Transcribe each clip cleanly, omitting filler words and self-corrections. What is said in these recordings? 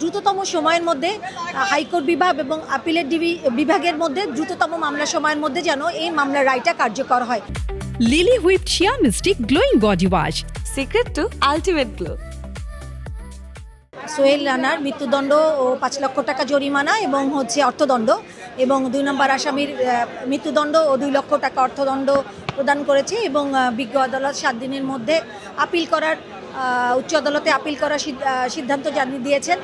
দ্রুততম সময়ের মধ্যে হাইকোর্ট বিভাগ এবং আপিলের বিভাগের মধ্যে দ্রুততম মামলা সময়ের মধ্যে যেন এই মামলার রায়টা কার্যকর হয়। Lily whip shea mystic glowing body wash, secret to ultimate glow. Sohel রানার মৃত্যুদণ্ড ও ৫ লক্ষ টাকা জরিমানা এবং অর্থদণ্ড, এবং ২ নম্বর আসামির মৃত্যুদণ্ড ও ২ লক্ষ টাকা অর্থদণ্ড প্রদান করেছে এবং বিজ্ঞ আদালত ৭ দিনের মধ্যে আপিল করার উচ্চ আদালতে আপিল করার সিদ্ধান্ত জানিয়ে দিয়েছেন।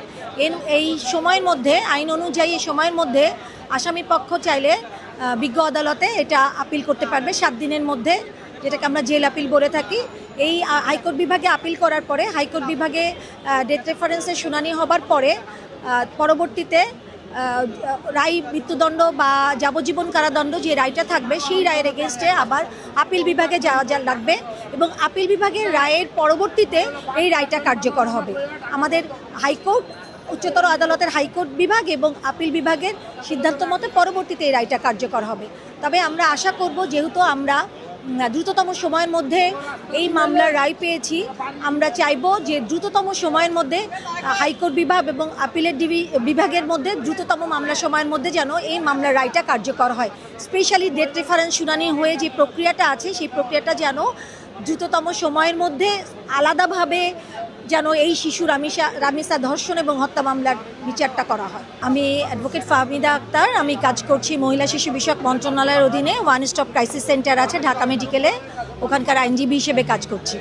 এই সময়ের মধ্যে, আইন অনুযায়ী এই সময়ের মধ্যে আসামি পক্ষ চাইলে বিজ্ঞ আদালতে এটা আপিল করতে পারবে ৭ দিনের মধ্যে, যেটাকে আমরা জেল আপিল বলে থাকি। এই হাইকোর্ট বিভাগে আপিল করার পরে হাইকোর্ট বিভাগে ডেথ রেফারেন্সের শুনানি হবার পরে পরবর্তীতে রায় মৃত্যুদণ্ড বা যাবজ্জীবন কারাদণ্ড যে রায়টা থাকবে সেই রায়ের এগেনস্টে আবার আপিল বিভাগে যাওয়া লাগবে এবং আপিল বিভাগের রায়ের পরবর্তীতে এই রায়টা কার্যকর হবে। আমাদের হাইকোর্ট, উচ্চতর আদালতের হাইকোর্ট বিভাগ এবং আপিল বিভাগের সিদ্ধান্ত মতে পরবর্তীতে এই রায়টা কার্যকর হবে। তবে আমরা আশা করব, যেহেতু আমরা দ্রুততম সময়ের মধ্যে এই মামলার রায় পেয়েছি, আমরা চাইব যে দ্রুততম সময়ের মধ্যে হাইকোর্ট বিভাগ এবং আপিলের বিভাগের মধ্যে দ্রুততম মামলা সময়ের মধ্যে যেন এই মামলার রায়টা কার্যকর হয়। স্পেশালি ডেথ রেফারেন্স শুনানি হয়ে যে প্রক্রিয়াটা আছে সেই প্রক্রিয়াটা যেন দ্রুততম সময়ের মধ্যে আলাদাভাবে যেন এই শিশু রামিসা ধর্ষণ এবং হত্যা মামলার বিচারটা করা হয়। আমি অ্যাডভোকেট ফাহমিদা আক্তার, আমি কাজ করছি মহিলা শিশু বিষয়ক মন্ত্রণালয়ের অধীনে ওয়ান স্টপ ক্রাইসিস সেন্টার আছে ঢাকা মেডিকেলে, ওখানকার আইনজীবী হিসেবে কাজ করছি।